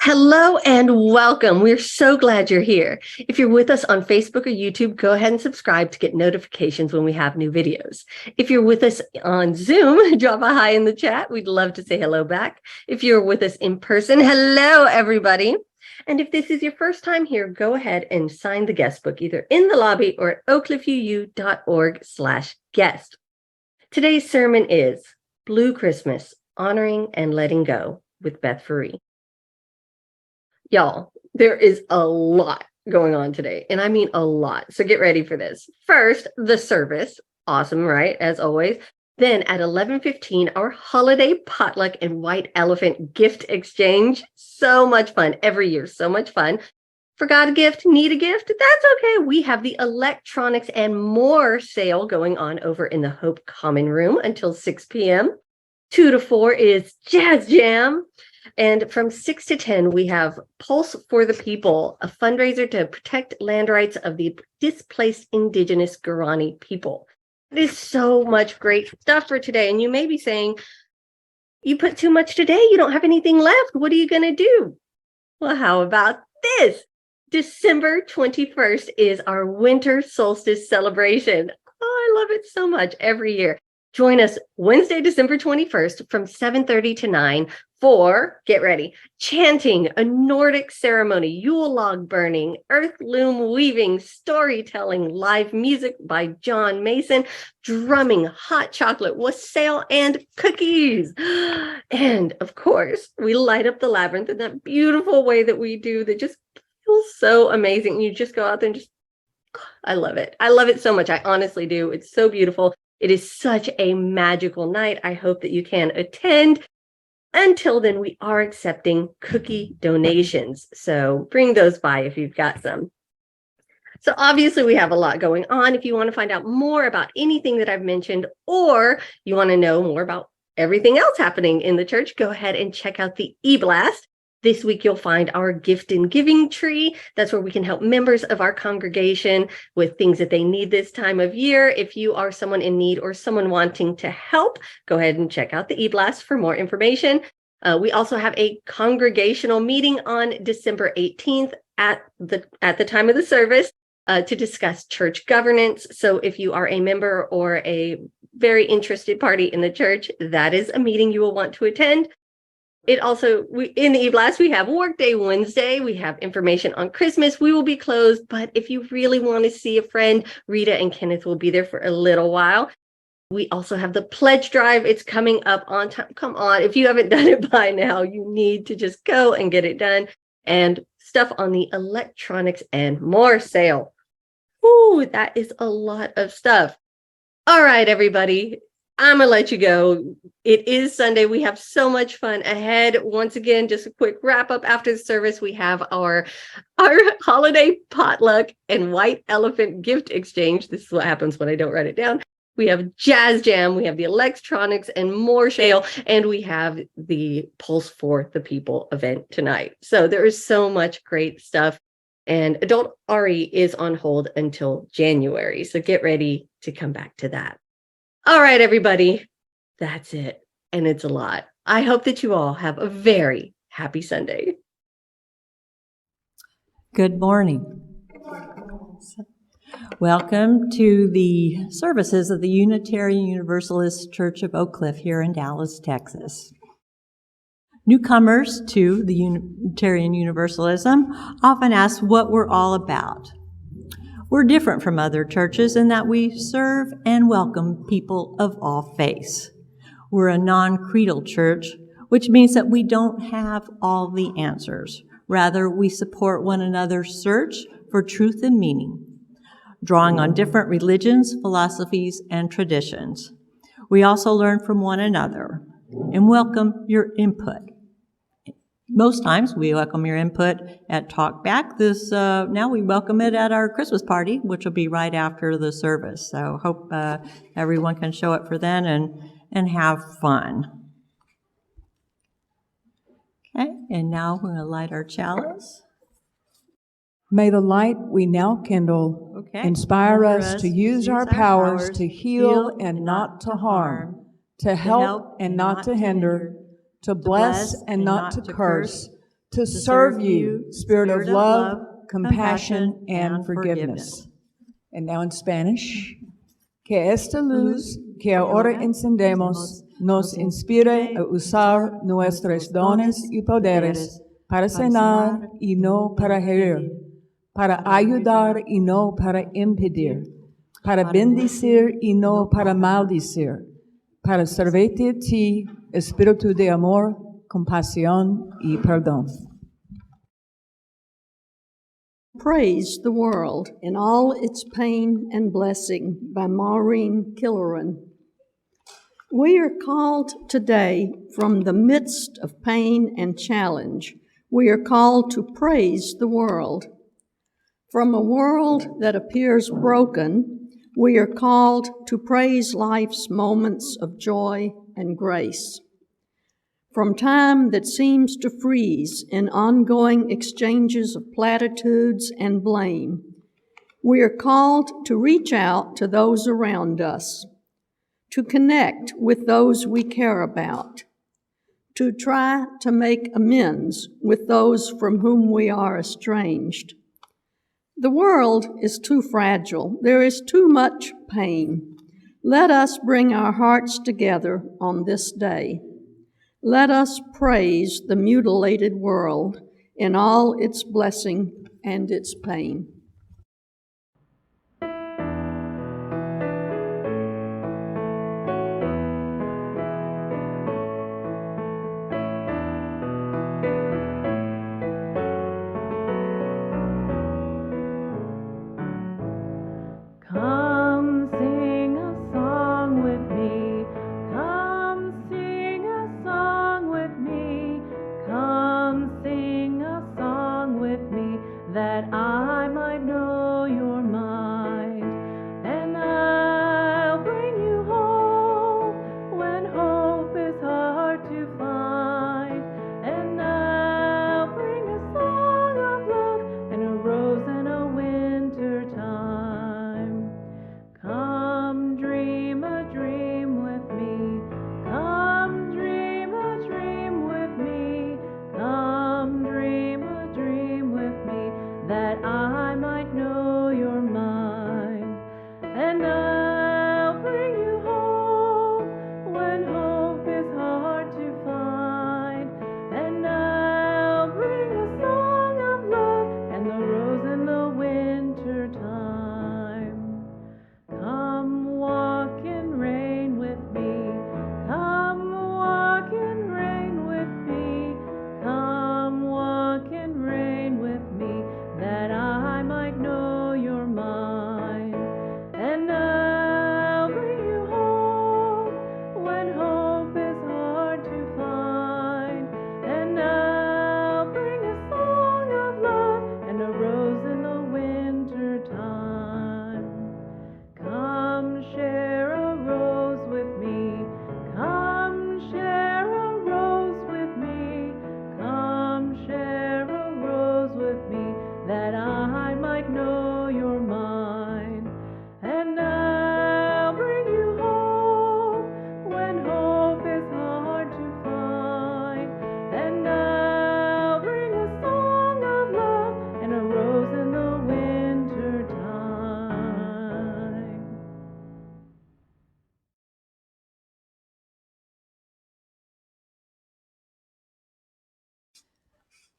Hello and welcome. We're so glad you're here. If you're with us on Facebook or YouTube, go ahead and subscribe to get notifications when we have new videos. If you're with us on Zoom, drop a hi in the chat. We'd love to say hello back. If you're with us in person, hello, everybody. And if this is your first time here, go ahead and sign the guest book either in the lobby or at oakcliffuu.org/guest. Today's sermon is Blue Christmas, Honoring and Letting Go with Beth Ferree. Y'all, there is a lot going on today, and I mean a lot. So get ready for this. First, the service. Awesome, right? As always. Then at 11:15, our holiday potluck and white elephant gift exchange. So much fun every year. So much fun. Forgot a gift, need a gift? That's okay. We have the electronics and more sale going on over in the Hope Common Room until 6 p.m. 2 to 4 is Jazz Jam. And from 6 to 10, we have Pulse for the People, a fundraiser to protect land rights of the displaced indigenous Guarani people. It is so much great stuff for today. And you may be saying, you put too much today, you don't have anything left. What are you going to do? Well, how about this? December 21st is our winter solstice celebration. Oh, I love it so much every year. Join us Wednesday, December 21st from 7:30 to 9 for, get ready, chanting, a Nordic ceremony, Yule log burning, earth loom weaving, storytelling, live music by John Mason, drumming, hot chocolate, wassail, and cookies. And of course, we light up the labyrinth in that beautiful way that we do that just feels so amazing. You just go out there and just, I love it. I love it so much. I honestly do. It's so beautiful. It is such a magical night. I hope that you can attend. Until then, we are accepting cookie donations. So bring those by if you've got some. So obviously we have a lot going on. If you want to find out more about anything that I've mentioned, or you want to know more about everything else happening in the church, go ahead and check out the e-blast. This week, you'll find our gift and giving tree. That's where we can help members of our congregation with things that they need this time of year. If you are someone in need or someone wanting to help, go ahead and check out the e-blast for more information. We also have a congregational meeting on December 18th at the time of the service to discuss church governance. So if you are a member or a very interested party in the church, that is a meeting you will want to attend. It also, in the e-blast, we have Workday Wednesday. We have information on Christmas. We will be closed, but if you really want to see a friend, Rita and Kenneth will be there for a little while. We also have the pledge drive. It's coming up on time. Come on, if you haven't done it by now, you need to just go and get it done. And stuff on the electronics and more sale. Ooh, that is a lot of stuff. All right, everybody. I'm going to let you go. It is Sunday. We have so much fun ahead. Once again, just a quick wrap up after the service. We have our holiday potluck and white elephant gift exchange. This is what happens when I don't write it down. We have Jazz Jam. We have the electronics and more sale. And we have the Pulse for the People event tonight. So there is so much great stuff. And Adult RE is on hold until January. So get ready to come back to that. All right, everybody, that's it. And it's a lot. I hope that you all have a very happy Sunday. Good morning. Welcome to the services of the Unitarian Universalist Church of Oak Cliff here in Dallas, Texas. Newcomers to the Unitarian Universalism often ask what we're all about. We're different from other churches in that we serve and welcome people of all faiths. We're a non-creedal church, which means that we don't have all the answers. Rather, we support one another's search for truth and meaning, drawing on different religions, philosophies, and traditions. We also learn from one another and welcome your input. Most times we welcome your input at Talkback. Now we welcome it at our Christmas party, which will be right after the service. So hope everyone can show up for then and have fun. Okay, and now we're going to light our chalice. May the light we now kindle inspire us to use our powers to heal and not to harm, to help and not to hinder, to bless and not to curse, to serve you, Spirit of love, compassion, and forgiveness. And now in Spanish. Que esta luz que ahora encendemos nos inspire a usar nuestros dones y poderes para sanar y no para herir, para ayudar y no para impedir, para bendecir y no para maldecir, para servirte a ti, espíritu de amor, compasión y perdón. Praise the World in All Its Pain and Blessing by Maureen Killeran. We are called today from the midst of pain and challenge. We are called to praise the world. From a world that appears broken, we are called to praise life's moments of joy and grace. From time that seems to freeze in ongoing exchanges of platitudes and blame, we are called to reach out to those around us, to connect with those we care about, to try to make amends with those from whom we are estranged. The world is too fragile. There is too much pain. Let us bring our hearts together on this day. Let us praise the mutilated world in all its blessing and its pain. Come sing a song with me. Come sing a song with me. Come sing a song with me, that I might know your mind. And I'll bring you home when hope is hard to find. And I'll bring a song of love and a rose in a winter time. Come dream a dream with me. Come dream a dream with me. Come dream a dream with me, that I might know your mind. And I'll bring you home when hope is hard to find. And I'll bring a song of love and the rose in the winter time. Come walk in rain with me. Come walk in rain with me. Come walk in rain with me, that I might know your mind. And I'll bring you home when hope is hard to find. And I'll bring a song of love and a rose in the winter time. Come share a rose with me. Come share a rose with me. Come share a rose with me, that I might know your mind. And I'll bring you home when hope is hard to find. And I'll bring a song of love and a rose in the winter time.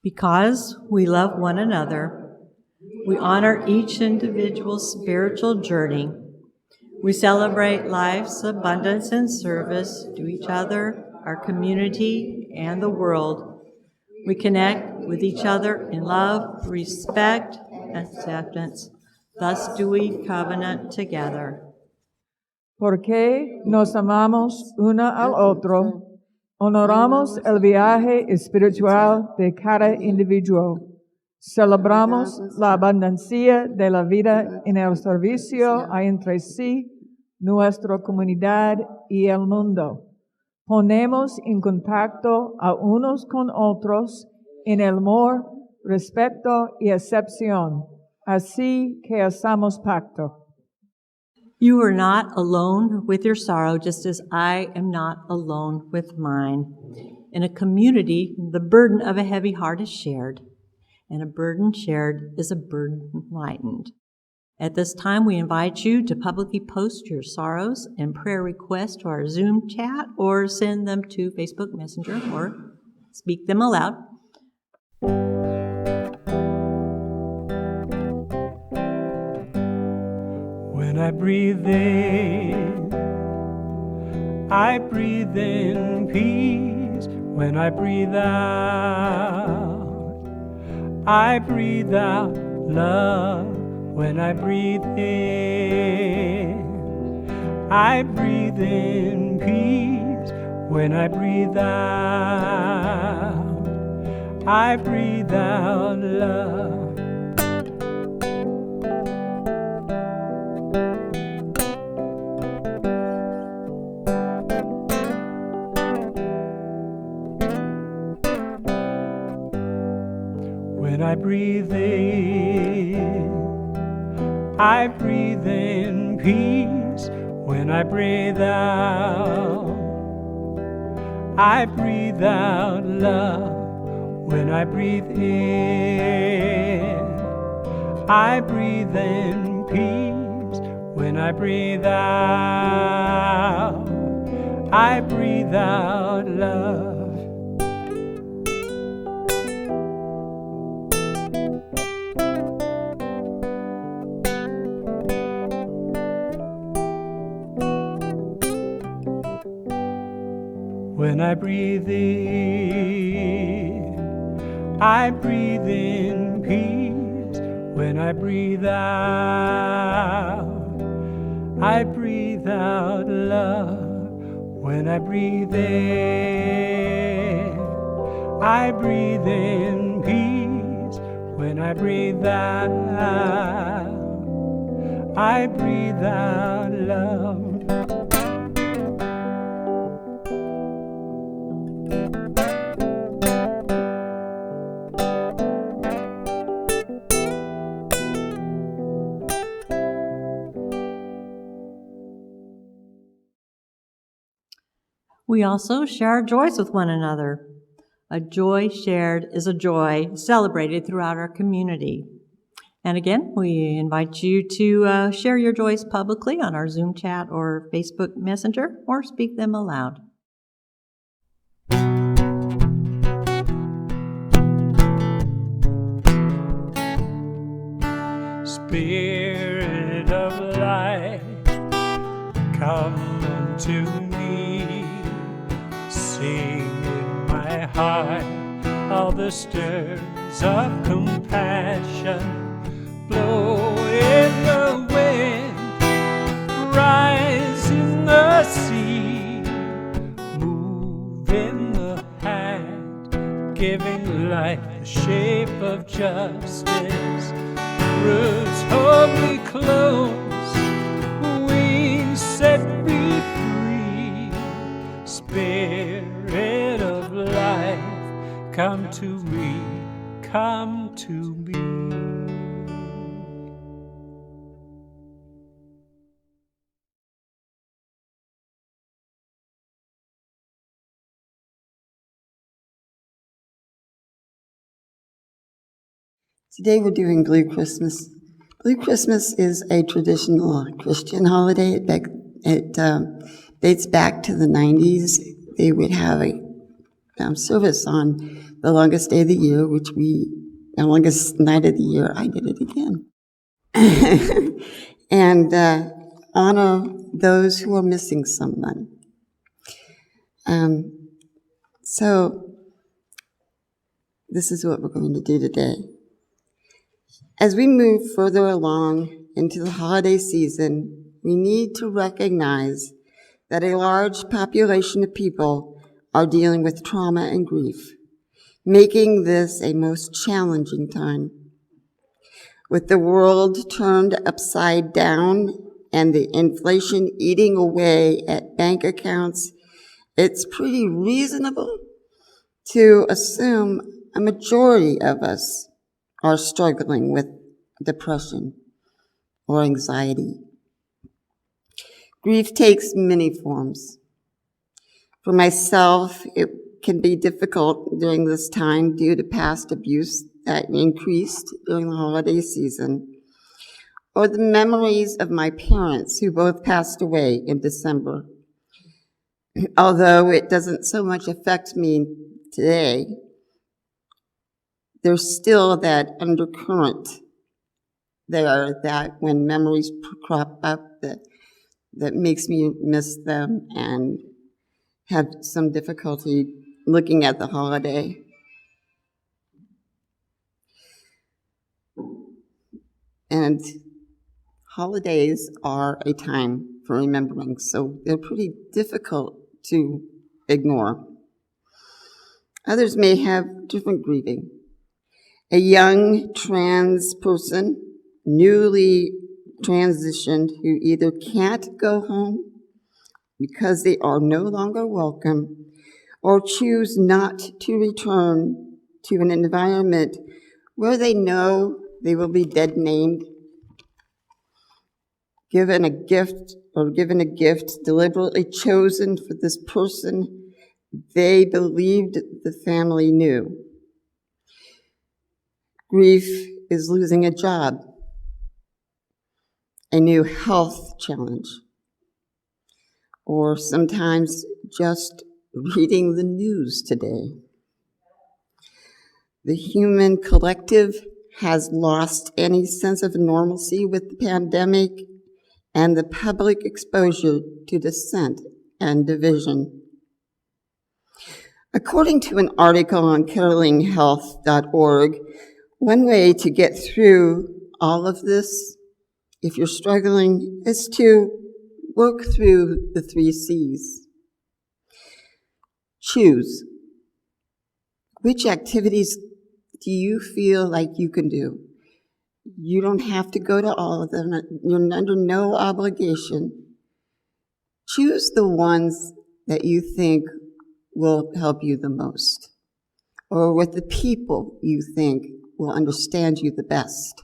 Because we love one another, we honor each individual's spiritual journey. We celebrate life's abundance and service to each other, our community, and the world. We connect with each other in love, respect, and acceptance. Thus do we covenant together. Porque nos amamos uno al otro, honoramos el viaje espiritual de cada individuo. Celebramos la abundancia de la vida en el servicio a entre sí, nuestra comunidad y el mundo. Ponemos en contacto a unos con otros en el amor, respeto y acepción, así que hacemos pacto. You are not alone with your sorrow, just as I am not alone with mine. In a community, the burden of a heavy heart is shared, and a burden shared is a burden lightened. At this time, we invite you to publicly post your sorrows and prayer requests to our Zoom chat or send them to Facebook Messenger or speak them aloud. When I breathe in, I breathe in peace. When I breathe out, I breathe out love. When I breathe in, I breathe in peace. When I breathe out, I breathe out love. When I breathe in, I breathe in peace. When I breathe out, I breathe out love. When I breathe in, I breathe in peace. When I breathe out, I breathe out love. When I breathe in, I breathe in peace. When I breathe out, I breathe out love. When I breathe in, I breathe in peace. When I breathe out, I breathe out love. We also share our joys with one another. A joy shared is a joy celebrated throughout our community. And again, we invite you to share your joys publicly on our Zoom chat or Facebook Messenger, or speak them aloud. Spirit of life, come unto me. Sing in my heart all the stirs of compassion. Blow in the wind, rise in the sea, move in the hand, giving life the shape of justice. Roots hold me close, wings set me free. Spirit of life, come to me, come to me. Today we're doing Blue Christmas. Blue Christmas is a traditional Christian holiday. It dates back to the 90s. They would have a service on the longest day of the year, the longest night of the year. I did it again. And honor those who are missing someone. So this is what we're going to do today. As we move further along into the holiday season, we need to recognize that a large population of people are dealing with trauma and grief, making this a most challenging time. With the world turned upside down and the inflation eating away at bank accounts, it's pretty reasonable to assume a majority of us are struggling with depression or anxiety. Grief takes many forms. For myself, it can be difficult during this time due to past abuse that increased during the holiday season, or the memories of my parents who both passed away in December. Although it doesn't so much affect me today, there's still that undercurrent there that when memories crop up that makes me miss them and have some difficulty looking at the holiday. And holidays are a time for remembering, so they're pretty difficult to ignore. Others may have different grieving. A young trans person, newly transitioned, who either can't go home because they are no longer welcome, or choose not to return to an environment where they know they will be dead named, given a gift deliberately chosen for this person they believed the family knew. Grief is losing a job, a new health challenge, or sometimes just reading the news today. The human collective has lost any sense of normalcy with the pandemic and the public exposure to dissent and division. According to an article on carolinghealth.org, one way to get through all of this, if you're struggling, is to work through the 3 C's. Choose. Which activities do you feel like you can do? You don't have to go to all of them. You're under no obligation. Choose the ones that you think will help you the most, or with the people you think will understand you the best.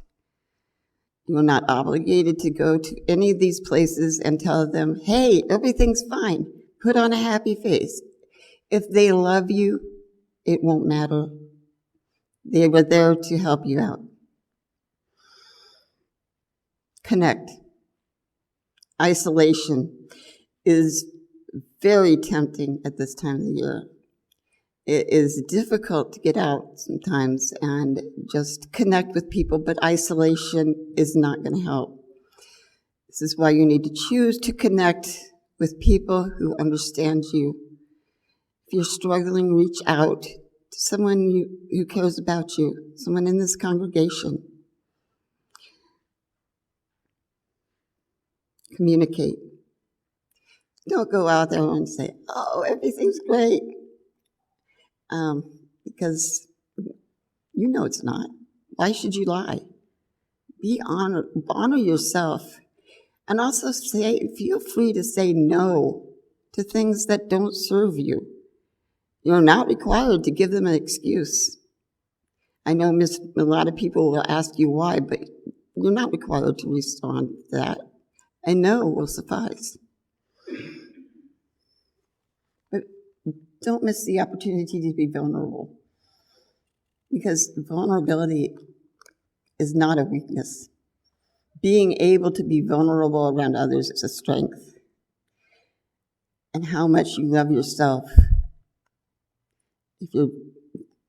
You're not obligated to go to any of these places and tell them, hey, everything's fine. Put on a happy face. If they love you, it won't matter. They were there to help you out. Connect. Isolation is very tempting at this time of the year. It is difficult to get out sometimes and just connect with people, but isolation is not going to help. This is why you need to choose to connect with people who understand you. If you're struggling, reach out to someone who cares about you, someone in this congregation. Communicate. Don't go out there and say, oh, everything's great. Because you know it's not. Why should you lie? Be honored, honor yourself, and also feel free to say no to things that don't serve you. You're not required to give them an excuse. I know a lot of people will ask you why, but you're not required to respond to that. A no will suffice. But don't miss the opportunity to be vulnerable, because vulnerability is not a weakness. Being able to be vulnerable around others is a strength. And how much you love yourself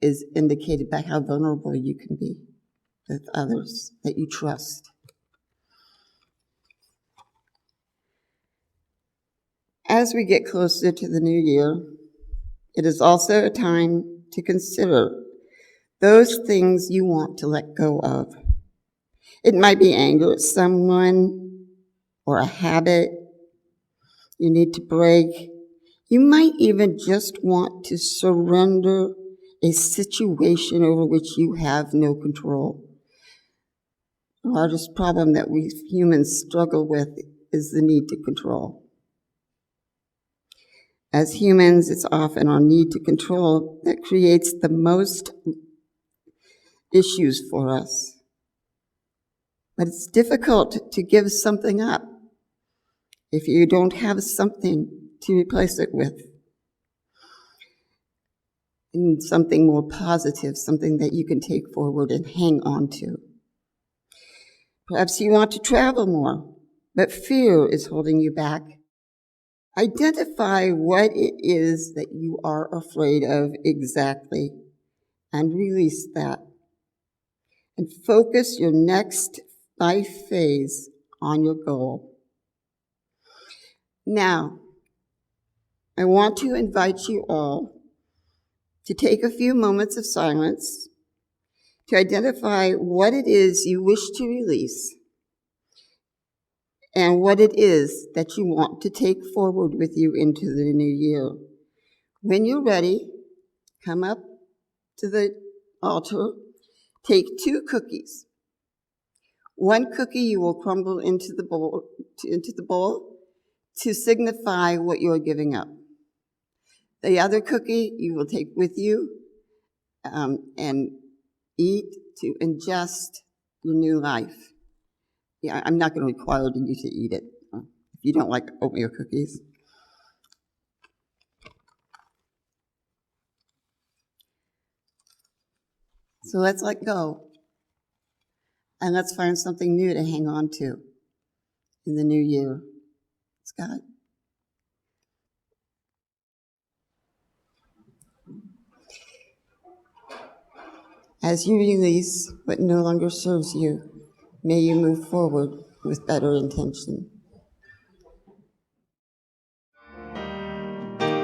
is indicated by how vulnerable you can be with others that you trust. As we get closer to the new year, it is also a time to consider those things you want to let go of. It might be anger at someone or a habit you need to break. You might even just want to surrender a situation over which you have no control. The largest problem that we humans struggle with is the need to control. As humans, it's often our need to control that creates the most issues for us. But it's difficult to give something up if you don't have something to replace it with. in something more positive, something that you can take forward and hang on to. Perhaps you want to travel more, but fear is holding you back. Identify what it is that you are afraid of exactly and release that. And focus your next life phase on your goal. Now, I want to invite you all to take a few moments of silence to identify what it is you wish to release and what it is that you want to take forward with you into the new year. When you're ready, come up to the altar, take 2 cookies. 1 cookie you will crumble into the bowl to signify what you're giving up. The other cookie you will take with you and eat to ingest your new life. Yeah, I'm not going to require you to eat it if you don't like oatmeal cookies. So let's let go. And let's find something new to hang on to in the new year. Scott? As you release what no longer serves you, may you move forward with better intention.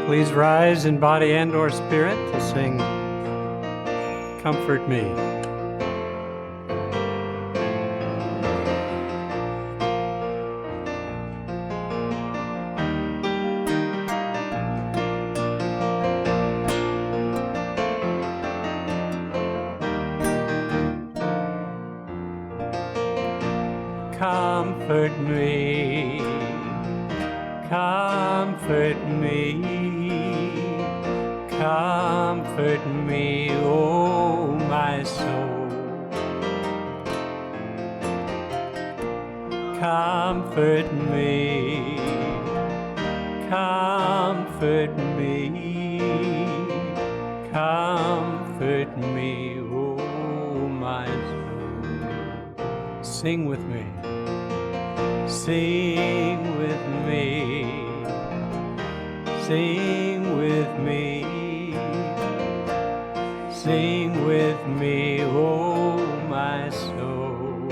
Please rise in body and or spirit to sing Comfort Me. Comfort me, comfort me, comfort me, oh my soul. Comfort me, comfort me, comfort me, oh my soul. Sing with me. Sing with me, sing with me, sing with me, oh my soul.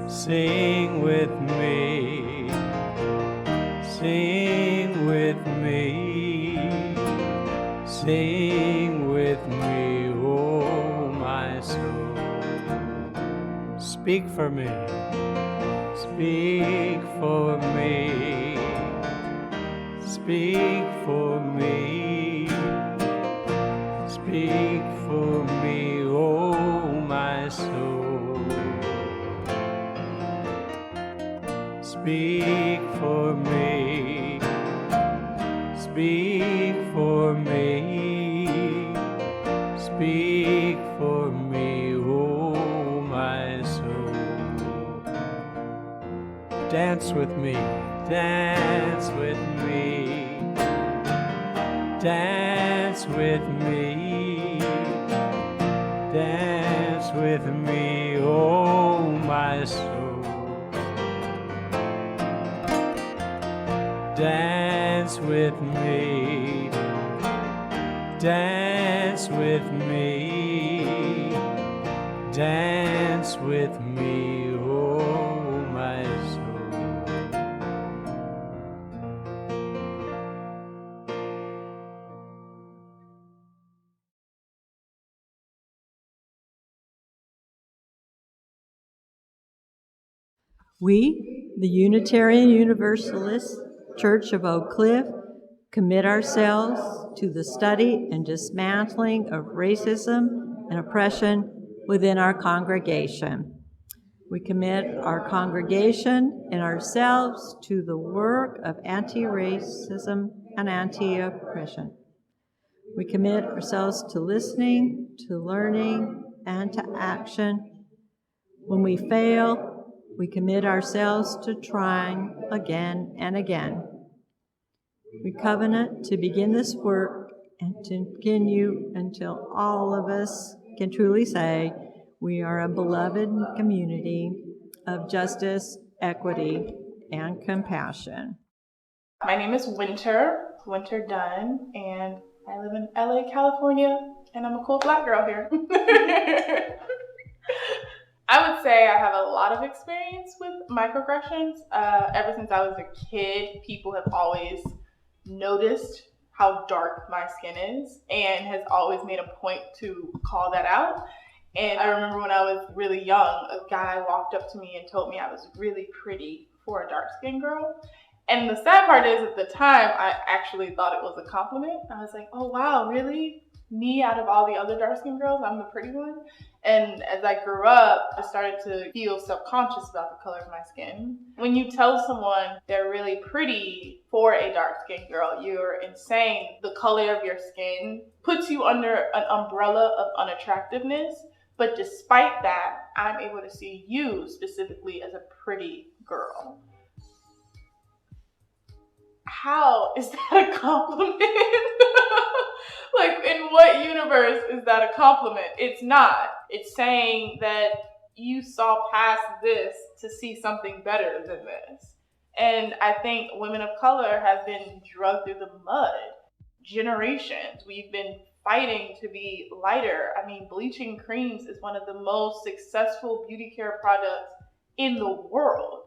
Sing with me, sing with me, sing with me, oh my soul. Speak for me, speak for me, speak for me, speak for me, oh my soul. Speak for me, speak for me, speak for me, oh my soul. Dance with me, dance with me, dance with me, dance with me, oh my soul. Dance with me, dance with me, dance with me, oh my soul. We, the Unitarian Universalist Church of Oak Cliff, commit ourselves to the study and dismantling of racism and oppression within our congregation. We commit our congregation and ourselves to the work of anti-racism and anti-oppression. We commit ourselves to listening, to learning, and to action. When we fail, we commit ourselves to trying again and again. We covenant to begin this work and to continue until all of us can truly say we are a beloved community of justice, equity, and compassion. My name is Winter Dunn, and I live in LA, California, and I'm a cool Black girl here. I would say I have a lot of experience with microaggressions. Ever since I was a kid, people have always noticed how dark my skin is and has always made a point to call that out. And I remember when I was really young, a guy walked up to me and told me I was really pretty for a dark-skinned girl. And the sad part is, at the time, I actually thought it was a compliment. I was like, oh wow, really? Me out of all the other dark-skinned girls, I'm the pretty one? And as I grew up, I started to feel self-conscious about the color of my skin. When you tell someone they're really pretty for a dark-skinned girl, you're insane. The color of your skin puts you under an umbrella of unattractiveness. But despite that, I'm able to see you specifically as a pretty girl. How is that a compliment? Like, in what universe is that a compliment? It's not. It's saying that you saw past this to see something better than this. And I think women of color have been drugged through the mud. Generations. We've been fighting to be lighter. I mean, bleaching creams is one of the most successful beauty care products in the world.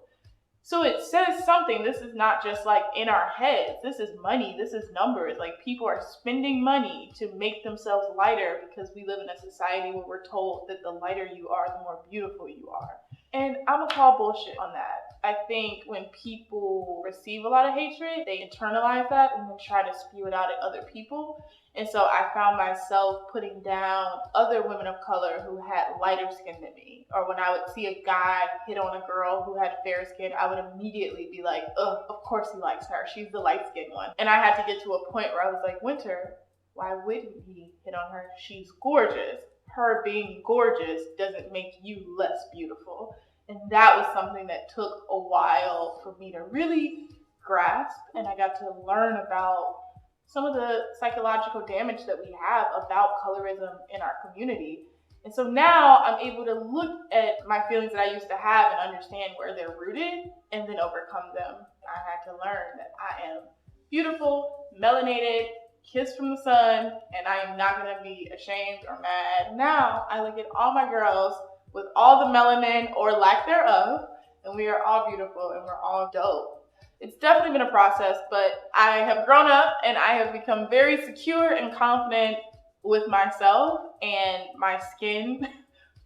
So it says something. This is not just like in our heads. This is money. This is numbers. Like, people are spending money to make themselves lighter because we live in a society where we're told that the lighter you are, the more beautiful you are. And I'm gonna call bullshit on that. I think when people receive a lot of hatred, they internalize that and then try to spew it out at other people. And so I found myself putting down other women of color who had lighter skin than me. Or when I would see a guy hit on a girl who had fair skin, I would immediately be like, ugh, of course he likes her. She's the light-skinned one. And I had to get to a point where I was like, Winter, why wouldn't he hit on her? She's gorgeous. Her being gorgeous doesn't make you less beautiful. And that was something that took a while for me to really grasp. And I got to learn about some of the psychological damage that we have about colorism in our community. And so now I'm able to look at my feelings that I used to have and understand where they're rooted and then overcome them. I had to learn that I am beautiful, melanated, kissed from the sun, and I am not gonna be ashamed or mad. Now I look at all my girls with all the melanin or lack thereof, and we are all beautiful and we're all dope. It's definitely been a process, but I have grown up and I have become very secure and confident with myself and my skin.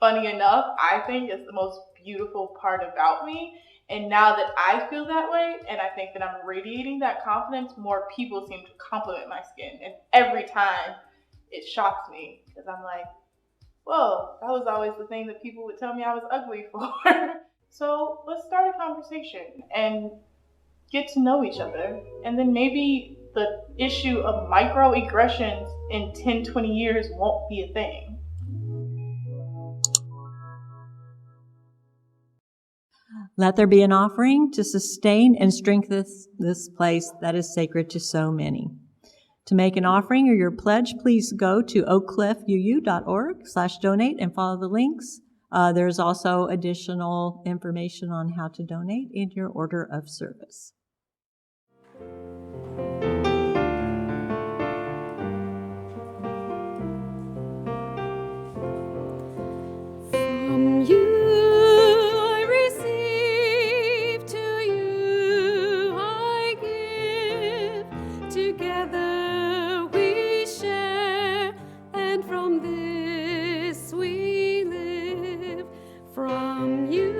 Funny enough, I think is the most beautiful part about me. And now that I feel that way and I think that I'm radiating that confidence, more people seem to compliment my skin. And every time it shocks me because I'm like, whoa, that was always the thing that people would tell me I was ugly for. So let's start a conversation and get to know each other. And then maybe the issue of microaggressions in 10, 20 years won't be a thing. Let there be an offering to sustain and strengthen this place that is sacred to so many. To make an offering or your pledge, please go to oakcliffuu.org/donate and follow the links. There's also additional information on how to donate in your order of service. From you I receive, to you I give. Together we share, and from this we live. From you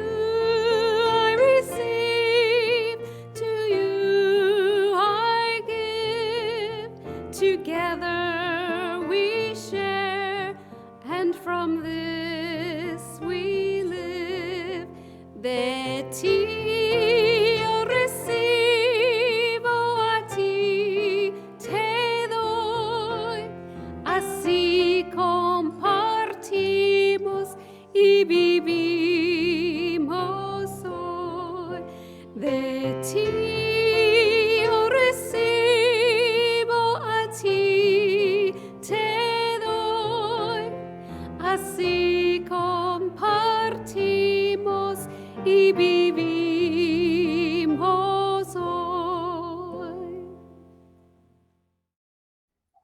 I receive, to you I give. Together we share, and from this we live. That io recibo a ti te doy, así compartimos y vivimos hoy. De ti yo recibo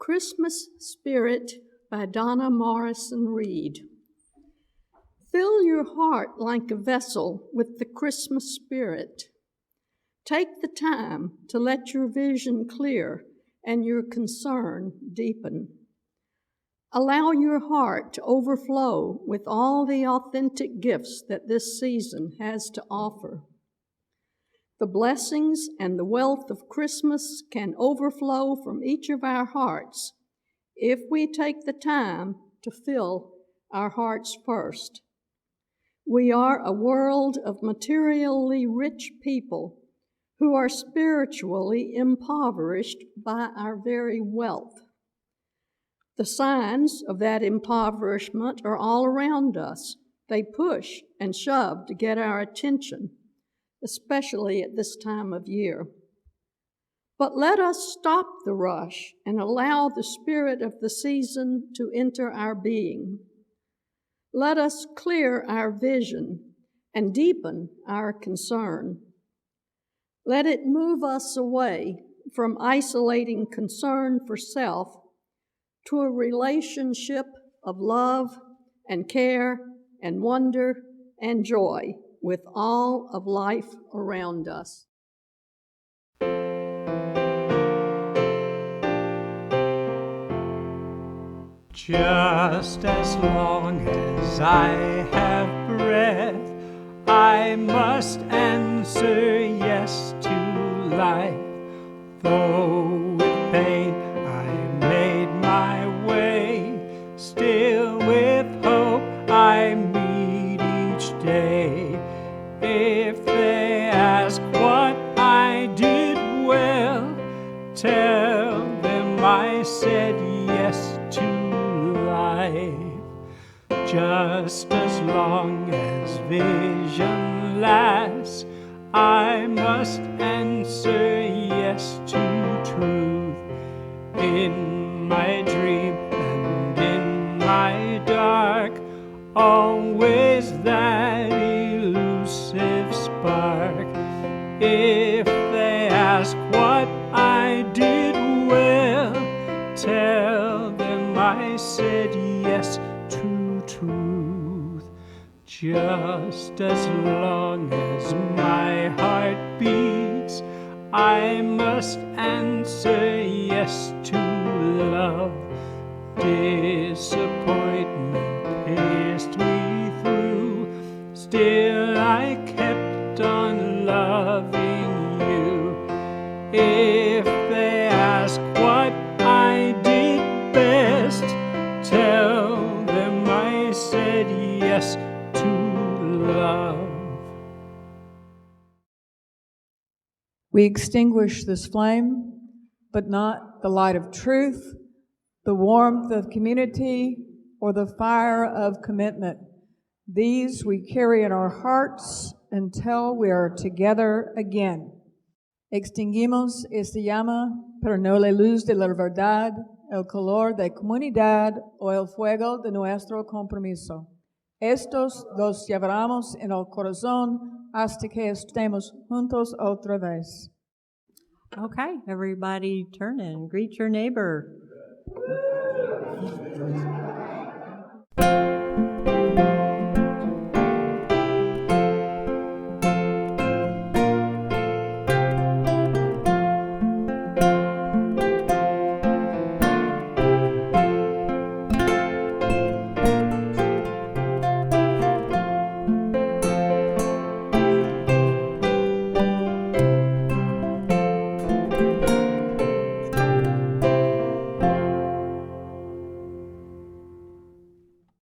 Christmas Spirit by Donna Morrison Reed. Fill your heart like a vessel with the Christmas spirit. Take the time to let your vision clear and your concern deepen. Allow your heart to overflow with all the authentic gifts that this season has to offer. The blessings and the wealth of Christmas can overflow from each of our hearts if we take the time to fill our hearts first. We are a world of materially rich people who are spiritually impoverished by our very wealth. The signs of that impoverishment are all around us. They push and shove to get our attention, especially at this time of year. But let us stop the rush and allow the spirit of the season to enter our being. Let us clear our vision and deepen our concern. Let it move us away from isolating concern for self to a relationship of love and care and wonder and joy with all of life around us. Just as long as I have breath, I must answer yes to life. Though with pain I made my way, still with hope I meet each day. If they ask what I did well, tell them I said yes to life. Just as long as vision lasts, I must answer yes to truth. In my dream and in my dark, always that elusive spark. If they ask what I did well, tell them I said yes to truth. Just as long as my heart beats, I must answer yes to love. Disappointment pierced me through, still I kept on loving you. If they ask what I did best, tell them I said yes to love. We extinguish this flame, but not the light of truth, the warmth of community, or the fire of commitment. These we carry in our hearts until we are together again. Extinguimos esta llama, pero no la luz de la verdad, el color de comunidad o el fuego de nuestro compromiso. Estos los llevaremos en el corazón hasta que estemos juntos otra vez. Okay, everybody turn and greet your neighbor.